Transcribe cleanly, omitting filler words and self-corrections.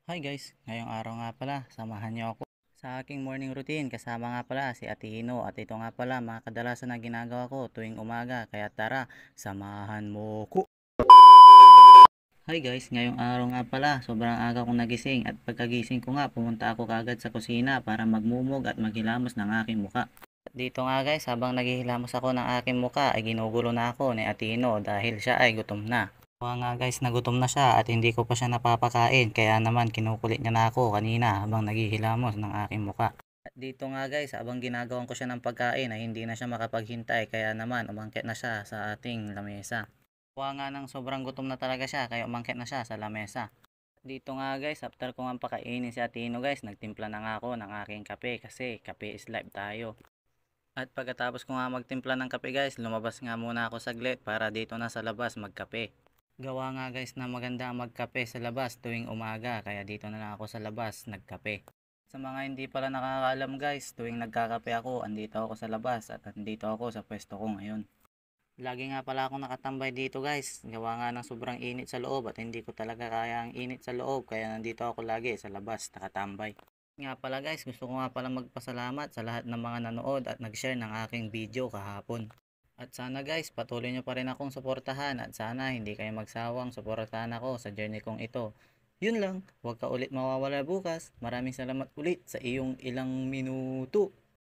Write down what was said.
Hi guys, ngayong araw nga pala, samahan niyo ako sa aking morning routine. Kasama nga pala si Atino at ito nga pala mga kadalasan na ginagawa ko tuwing umaga. Kaya tara, samahan mo ko. Hi guys, ngayong araw nga pala, sobrang aga kong nagising at pagkagising ko nga, pumunta ako kagad sa kusina para magmumog at maghilamos ng aking muka. Dito nga guys, habang naghihilamos ako ng aking muka ay ginugulo na ako ni Atino dahil siya ay gutom na. Kaya nga guys, nagutom na siya at hindi ko pa siya napapakain kaya naman kinukulit niya na ako kanina habang naghihilamos ng aking muka. At dito nga guys, habang ginagawan ko siya ng pagkain ay hindi na siya makapaghintay kaya naman umangkit na siya sa ating lamesa. Kuha nga ng sobrang gutom na talaga siya kaya umangkit na siya sa lamesa. Dito nga guys, after ko nga pakainin si Atino guys, nagtimpla na nga ako ng aking kape kasi kape is life tayo. At pagkatapos ko nga magtimpla ng kape guys, lumabas nga muna ako saglit para dito na sa labas magkape. Gawa nga guys na maganda ang magkape sa labas tuwing umaga kaya dito na lang ako sa labas nagkape. Sa mga hindi pala nakakaalam guys, tuwing nagkakape ako, andito ako sa labas at andito ako sa pwesto ko ngayon. Lagi nga pala akong nakatambay dito guys. Gawa nga ng sobrang init sa loob at hindi ko talaga kaya ang init sa loob kaya nandito ako lagi sa labas nakatambay. Nga pala guys, gusto ko nga pala magpasalamat sa lahat ng mga nanood at nag-share ng aking video kahapon. At sana guys, patuloy nyo pa rin akong suportahan at sana hindi kayo magsawang suportahan ako sa journey kong ito. Yun lang, huwag ka ulit mawawala bukas. Maraming salamat ulit sa iyong ilang minuto.